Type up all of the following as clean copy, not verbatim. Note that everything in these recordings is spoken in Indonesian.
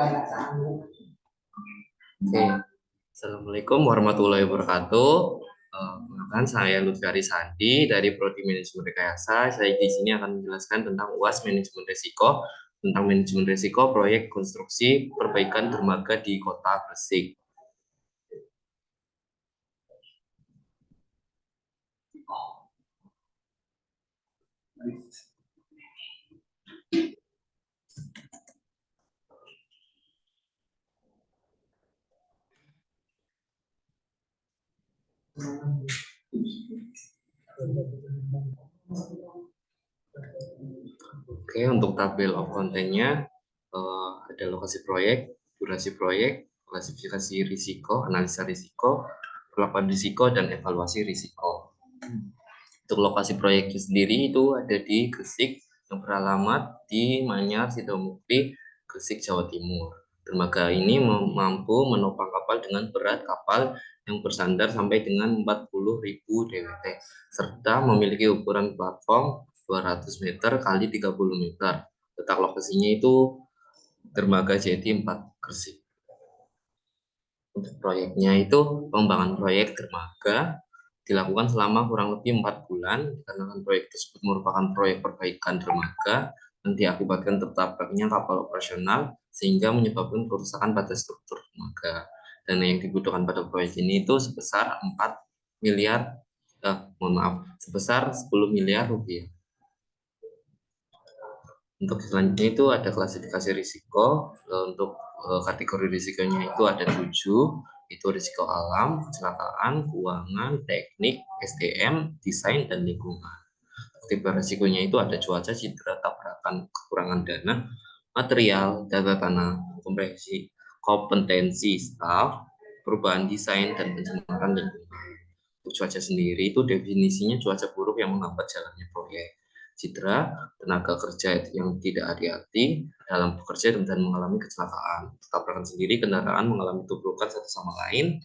Oke, Assalamualaikum warahmatullahi wabarakatuh. Perkenalkan saya Lutfi Arisandi dari Prodi Manajemen Rekayasa. Saya di sini akan menjelaskan tentang UAS Manajemen Risiko, tentang manajemen risiko proyek konstruksi perbaikan dermaga di Kota Gresik. Oke, untuk tabel of content-nya ada lokasi proyek, durasi proyek, klasifikasi risiko, analisa risiko, perlakuan risiko, dan evaluasi risiko. Untuk lokasi proyek sendiri itu ada di Gresik yang beralamat di Manyar Sidomukti, Gresik, Jawa Timur. Dermaga ini mampu menopang kapal dengan berat kapal yang bersandar sampai dengan 40.000 DWT serta memiliki ukuran platform 200 meter kali 30 meter. Letak lokasinya itu Dermaga Jeti 4 Gresik. Untuk proyeknya itu pengembangan proyek dermaga dilakukan selama kurang lebih 4 bulan karena proyek tersebut merupakan proyek perbaikan dermaga yang diakibatkan tertabraknya kapal operasional sehingga menyebabkan kerusakan pada struktur dermaga. Dana yang dibutuhkan pada proyek ini itu sebesar 4 miliar sebesar 10 miliar rupiah. Untuk selanjutnya itu ada klasifikasi risiko. Untuk kategori risikonya itu ada 7, itu risiko alam, kecelakaan, keuangan, teknik, SDM, desain, dan lingkungan. Tipe risikonya itu ada cuaca, cedera, tabrakan, kekurangan dana, material, data tanah, kompetensi staf, perubahan desain, dan pencemaran lingkungan. Untuk cuaca sendiri itu definisinya cuaca buruk yang menghambat jalannya proyek. Cedera, tenaga kerja yang tidak hati-hati dalam bekerja dan mengalami kecelakaan. Tabrakan sendiri, kendaraan mengalami tuburukan satu sama lain.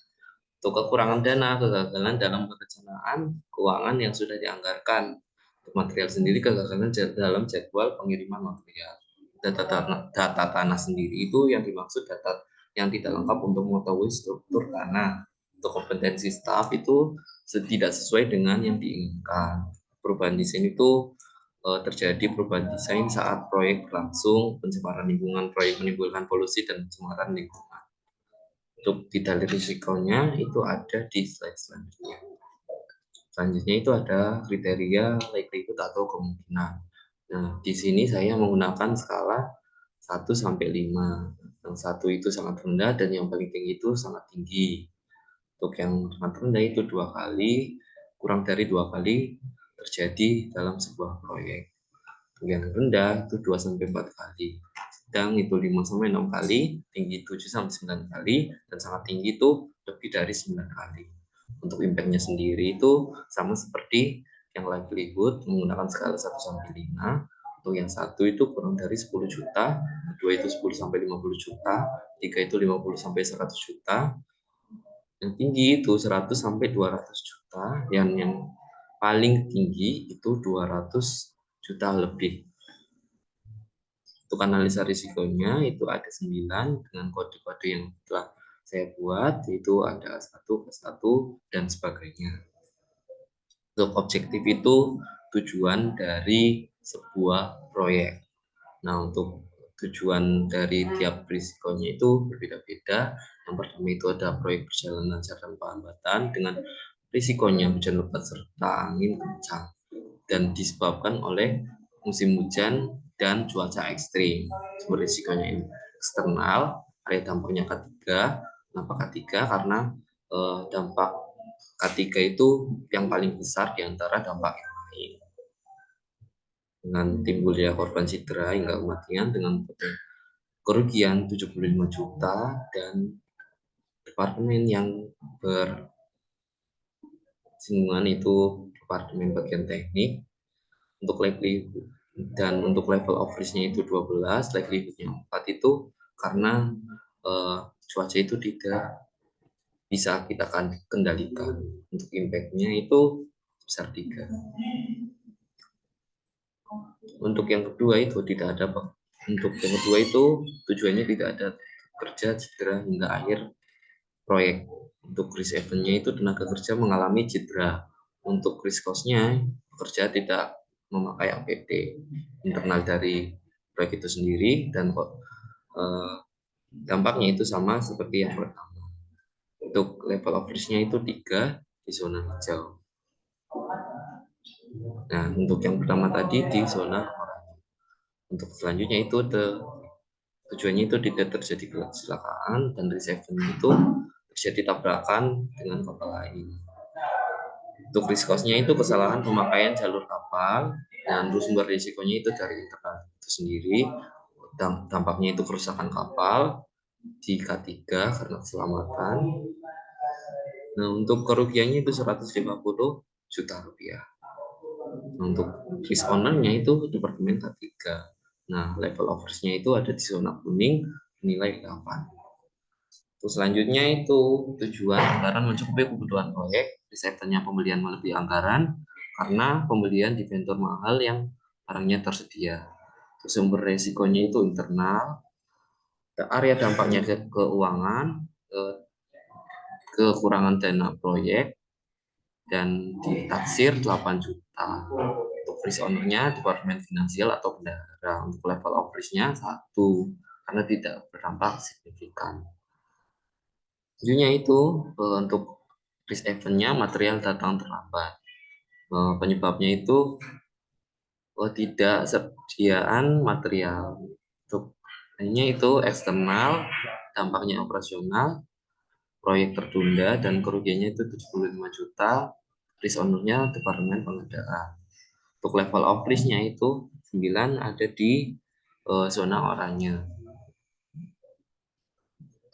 Untuk kekurangan dana, kegagalan dalam perencanaan keuangan yang sudah dianggarkan. Untuk material sendiri, kegagalan dalam jadwal pengiriman material. Data tanah sendiri itu yang dimaksud data yang tidak lengkap untuk mengetahui struktur tanah. Untuk kompetensi staf itu tidak sesuai dengan yang diinginkan. Perubahan desain itu terjadi perubahan desain saat proyek berlangsung, pencemaran lingkungan proyek menimbulkan polusi dan pencemaran lingkungan. Untuk detail risikonya itu ada di slide selanjutnya. Selanjutnya itu ada kriteria likelihood atau kemungkinan. Nah, di sini saya menggunakan skala 1 sampai 5. Yang 1 itu sangat rendah dan yang paling tinggi itu sangat tinggi. Untuk yang sangat rendah itu 2 kali, kurang dari 2 kali terjadi dalam sebuah proyek. Yang rendah itu 2 sampai 4 kali. Sedang itu 5 sampai 6 kali, tinggi 7 sampai 9 kali, dan sangat tinggi itu lebih dari 9 kali. Untuk impact-nya sendiri itu sama seperti yang likelihood menggunakan skala 1 sampai 5. Untuk yang 1 itu kurang dari 10 juta, 2 itu 10 sampai 50 juta, 3 itu 50 sampai 100 juta, yang tinggi itu 100 sampai 200 juta, dan yang paling tinggi itu 200 juta lebih. Untuk analisa risikonya itu ada 9 dengan kode-kode yang telah saya buat, itu ada 1 plus 1 dan sebagainya. Untuk objektif itu tujuan dari sebuah proyek. Nah, untuk tujuan dari tiap risikonya itu berbeda-beda. Yang pertama itu ada proyek berjalan lancar tanpa hambatan dengan risikonya hujan lebat serta angin kencang dan disebabkan oleh musim hujan dan cuaca ekstrim. Sumber risikonya ini eksternal, area dampaknya ketiga. Kenapa ketiga? Karena dampak ketiga itu yang paling besar di antara dampak yang lain. Dengan timbulnya korban cedera hingga kematian dengan kerugian 75 juta dan departemen yang bersinggungan itu departemen bagian teknik. Untuk likelihood dan untuk level of risk-nya itu 12, likelihood-nya 4 itu karena cuaca itu tidak bisa kita kendalikan. Untuk impact-nya itu besar 3. Untuk yang kedua itu tidak ada Untuk yang kedua itu tujuannya tidak ada kerja cedera hingga akhir proyek. Untuk risk eventnya itu tenaga kerja mengalami cedera. Untuk risk cost-nya pekerja tidak memakai APD internal dari proyek itu sendiri dan dampaknya itu sama seperti yang pertama. Untuk level of risk-nya itu 3 di zona hijau. Nah, untuk yang pertama tadi di zona oranye. Untuk selanjutnya itu tujuannya itu tidak terjadi kecelakaan dan risk event itu terjadi tabrakan dengan kapal lain. Untuk risk cost-nya itu kesalahan pemakaian jalur kapal dan sumber risikonya itu dari internal itu sendiri. Dampaknya itu kerusakan kapal di K3 karena keselamatan. Nah, untuk kerugiannya itu 150 juta rupiah. Nah, untuk risk owner-nya itu Departemen K3. Nah, level of risk-nya itu ada di zona kuning, nilai 8. Terus selanjutnya itu tujuan anggaran mencukupi kebutuhan proyek, risetnya pembelian melebihi anggaran, karena pembelian di vendor mahal yang barangnya tersedia. Terus sumber resikonya itu internal, area dampaknya ke keuangan, kekurangan dana proyek, dan ditaksir 8 juta. Untuk risk owner-nya Departemen Finansial atau Bendahara. Untuk level of risk-nya 1, karena tidak berdampak signifikan. Selanjutnya itu untuk risk event-nya material datang terlambat. Penyebabnya itu tidak sediaan material. Untuk ini itu eksternal, dampaknya operasional, proyek tertunda dan kerugiannya itu 75 juta. Risk owner-nya Departemen Pengadaan. Untuk level of risk-nya itu 9 ada di zona oranye.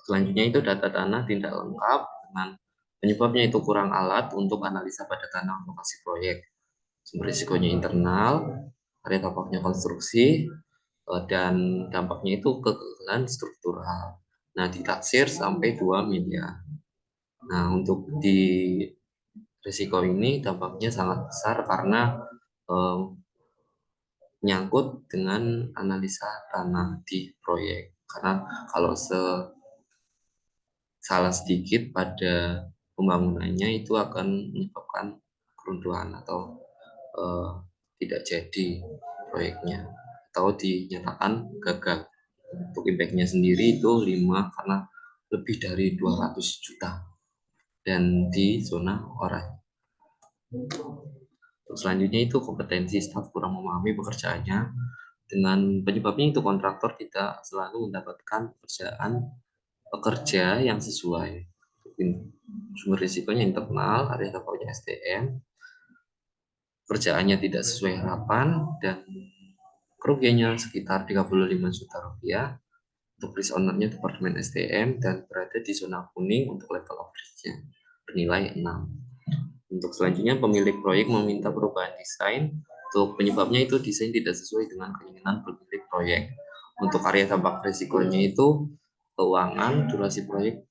Selanjutnya itu data tanah tidak lengkap dengan penyebabnya itu kurang alat untuk analisa pada tanah lokasi proyek. Sumber risikonya internal, area dampaknya konstruksi, dan dampaknya itu kegagalan struktural. Nah, ditaksir sampai 2 miliar. Nah, untuk di risiko ini dampaknya sangat besar karena menyangkut dengan analisa tanah di proyek. Karena kalau salah sedikit pada pembangunannya itu akan menyebabkan keruntuhan atau tidak jadi proyeknya atau dinyatakan gagal. Untuk impact-nya sendiri itu 5 karena lebih dari 200 juta dan di zona oranye. Selanjutnya itu kompetensi staf kurang memahami pekerjaannya, dengan penyebabnya itu kontraktor tidak selalu mendapatkan pekerja yang sesuai. Sumber risikonya internal, area dampaknya SDM, kerjaannya tidak sesuai harapan, dan kerugiannya sekitar 35 juta rupiah. Untuk risk owner-nya Departemen SDM dan berada di zona kuning untuk level of risk-nya bernilai 6. Untuk selanjutnya pemilik proyek meminta perubahan desain. Untuk penyebabnya itu desain tidak sesuai dengan keinginan pemilik proyek. Untuk area dampak risikonya itu keuangan, durasi proyek,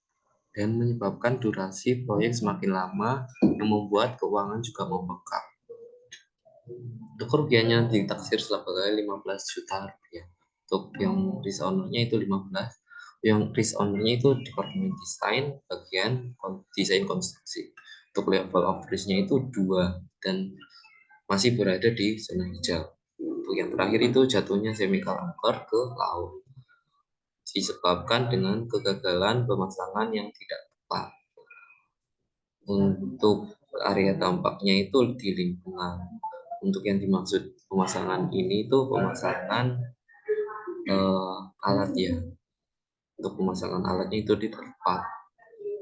dan menyebabkan durasi proyek semakin lama yang membuat keuangan juga membengkak. Untuk kerugiannya ditaksir sebagai 15 juta rupiah. Untuk yang risk owner-nya itu 15. Yang risk owner-nya itu Departemen Desain, bagian desain konstruksi. Untuk level of risk-nya itu 2 dan masih berada di zona hijau. Untuk yang terakhir itu jatuhnya chemical anchor ke laut disebabkan dengan kegagalan pemasangan yang tidak tepat. Untuk area dampaknya itu di lingkungan. Untuk yang dimaksud pemasangan ini itu pemasangan alat ya. Untuk pemasangan alatnya itu di tempat.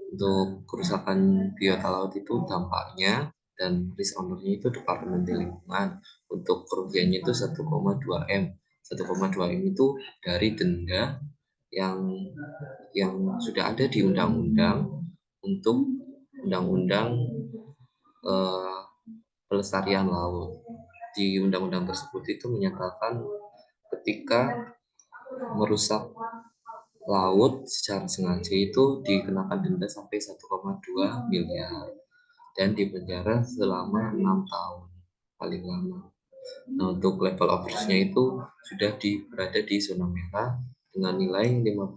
Untuk kerusakan biota laut itu dampaknya dan risk owner-nya itu Departemen Lingkungan. Untuk kerugiannya itu 1,2 M. 1,2 M itu dari denda yang sudah ada di undang-undang untuk undang-undang pelestarian laut. Di undang-undang tersebut itu menyatakan ketika merusak laut secara sengaja itu dikenakan denda sampai 1,2 miliar dan dipenjara selama 6 tahun paling lama. Nah, untuk level of risk-nya itu sudah berada di zona merah dengan nilai 15.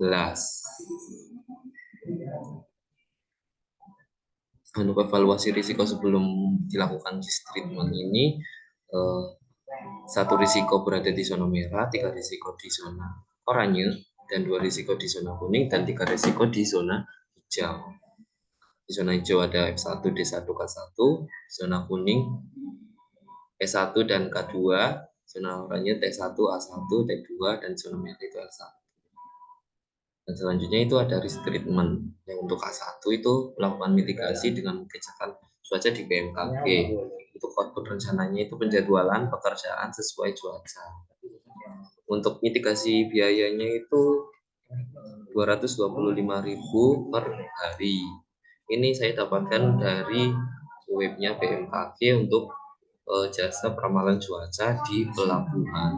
Untuk evaluasi risiko sebelum dilakukan risk treatment ini, satu risiko berada di zona merah, 3 risiko di zona oranye, dan 2 risiko di zona kuning, dan 3 risiko di zona hijau. Di zona hijau ada F1, D1, K1, zona kuning E1 dan K2, zona oranye T1, A1, T2, dan zona merah itu L1. Dan selanjutnya itu ada risk treatment. Yang untuk K1 itu melakukan mitigasi dengan kebijakan cuaca di BMKG. Untuk output rencananya itu penjadwalan pekerjaan sesuai cuaca. Untuk mitigasi biayanya itu 225.000 per hari. Ini saya dapatkan dari webnya BMKG untuk jasa peramalan cuaca di pelabuhan.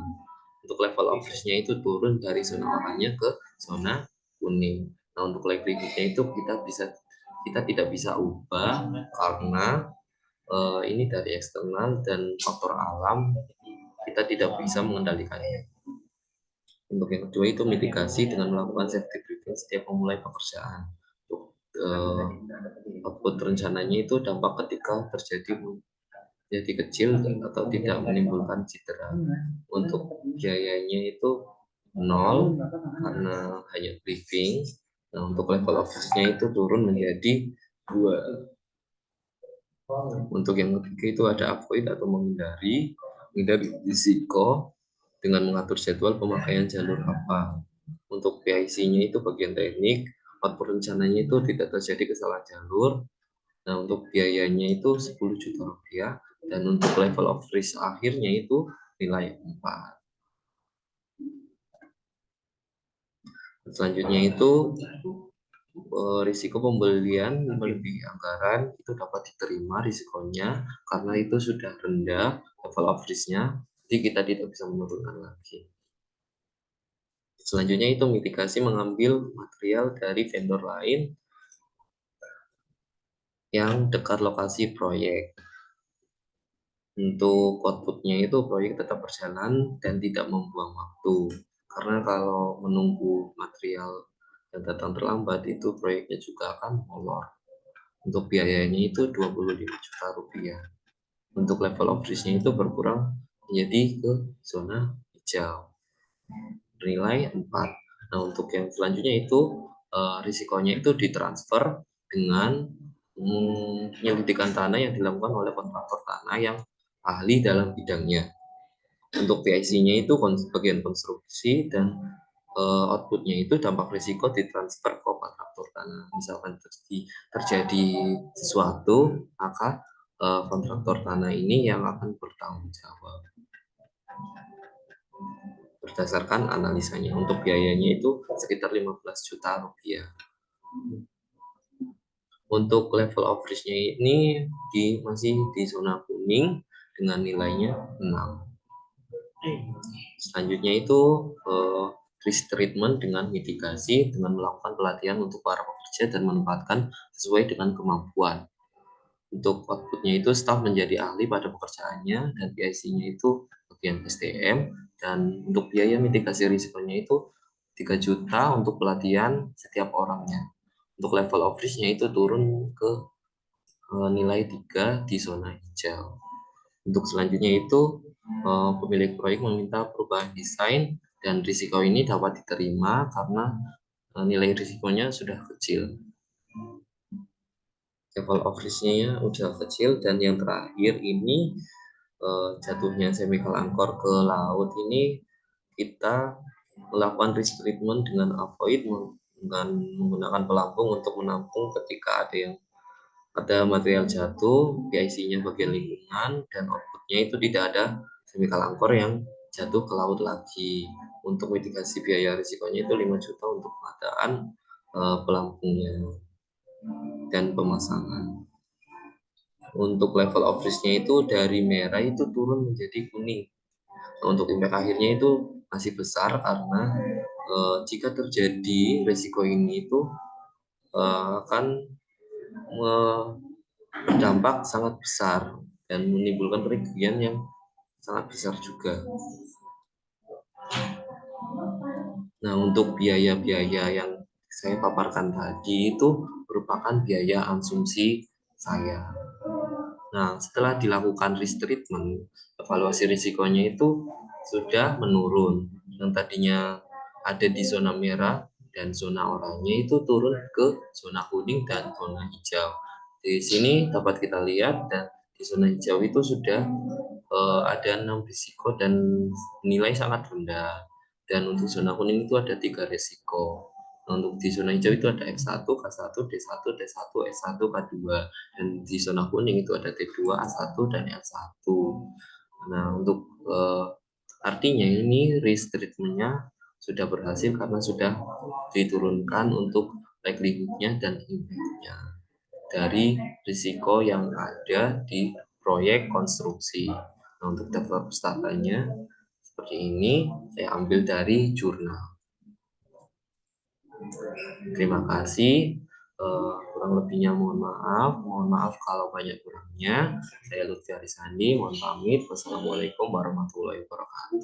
Untuk level of risk-nya itu turun dari zona oranye ke zona kuning. Nah, untuk likelihood-nya itu kita tidak bisa ubah karena ini dari eksternal dan faktor alam kita tidak bisa mengendalikannya. Untuk yang kedua itu mitigasi dengan melakukan safety briefing setiap memulai pekerjaan. Untuk output rencananya itu dampak ketika terjadi jadi kecil atau tidak menimbulkan cedera. Untuk biayanya itu 0 karena hanya briefing. Nah, untuk level of risk-nya itu turun menjadi 2. Untuk yang ketiga itu ada avoid atau menghindari risiko dengan mengatur jadwal pemakaian jalur apa. Untuk PIC-nya itu bagian teknik, output rencananya itu tidak terjadi kesalahan jalur. Nah, untuk biayanya itu 10 juta rupiah, dan untuk level of risk akhirnya itu nilai 4. Selanjutnya itu risiko pembelian melebihi anggaran itu dapat diterima risikonya karena itu sudah rendah level of risk-nya, jadi kita tidak bisa menurunkan lagi. Selanjutnya itu mitigasi mengambil material dari vendor lain yang dekat lokasi proyek. Untuk outputnya itu proyek tetap berjalan dan tidak membuang waktu. Karena kalau menunggu material yang datang terlambat itu proyeknya juga akan molor. Untuk biayanya itu 25 juta rupiah. Untuk level of risk-nya itu berkurang menjadi ke zona hijau. Nilai 4. Nah, untuk yang selanjutnya itu risikonya itu ditransfer dengan penyelidikan tanah yang dilakukan oleh kontraktor tanah yang ahli dalam bidangnya. Untuk PIC-nya itu bagian konstruksi, dan outputnya itu dampak risiko ditransfer ke kontraktor tanah. Misalkan terjadi sesuatu, maka kontraktor tanah ini yang akan bertanggung jawab berdasarkan analisanya. Untuk biayanya itu sekitar 15 juta rupiah. Untuk level of risk-nya ini masih di zona kuning dengan nilainya 6. Selanjutnya itu risk treatment dengan mitigasi dengan melakukan pelatihan untuk para pekerja dan menempatkan sesuai dengan kemampuan. Untuk outputnya itu staf menjadi ahli pada pekerjaannya, dan PIC-nya itu bagian SDM, dan untuk biaya mitigasi risikonya itu 3 juta untuk pelatihan setiap orangnya. Untuk level of risk-nya itu turun ke nilai 3 di zona hijau. Untuk selanjutnya itu pemilik proyek meminta perubahan desain, dan risiko ini dapat diterima karena nilai risikonya sudah kecil. Level of risk-nya udah kecil. Dan yang terakhir ini jatuhnya chemical angkor ke laut ini kita melakukan risk treatment dengan avoid dengan menggunakan pelampung untuk menampung ketika ada material jatuh, PIC-nya bagian lingkungan, dan outputnya itu tidak ada chemical angkor yang jatuh ke laut lagi. Untuk mitigasi biaya risikonya itu 5 juta untuk pengadaan pelampungnya dan pemasangan. Untuk level of risk-nya itu dari merah itu turun menjadi kuning. Nah, untuk impact akhirnya itu masih besar karena jika terjadi risiko ini itu akan berdampak sangat besar dan menimbulkan kerugian yang sangat besar juga. Nah, untuk biaya-biaya yang saya paparkan tadi itu merupakan biaya asumsi saya. Nah, setelah dilakukan risk treatment, evaluasi risikonya itu sudah menurun. Yang tadinya ada di zona merah dan zona oranye itu turun ke zona kuning dan zona hijau. Di sini dapat kita lihat, dan di zona hijau itu sudah ada 6 risiko dan nilai sangat rendah. Dan untuk zona kuning itu ada 3 risiko. Nah, untuk di zona hijau itu ada F1, K1, D1, T1, S1, K2. Dan di zona kuning itu ada T2, A1, dan L1. Nah, untuk artinya ini risk treatment-nya sudah berhasil karena sudah diturunkan untuk likelihood-nya dan impact-nya dari risiko yang ada di proyek konstruksi. Nah, untuk daftar pustakanya seperti ini, saya ambil dari jurnal. Terima kasih. Kurang lebihnya mohon maaf. Mohon maaf kalau banyak kurangnya. Saya Lutfi Arisandi, mohon pamit. Wassalamualaikum warahmatullahi wabarakatuh.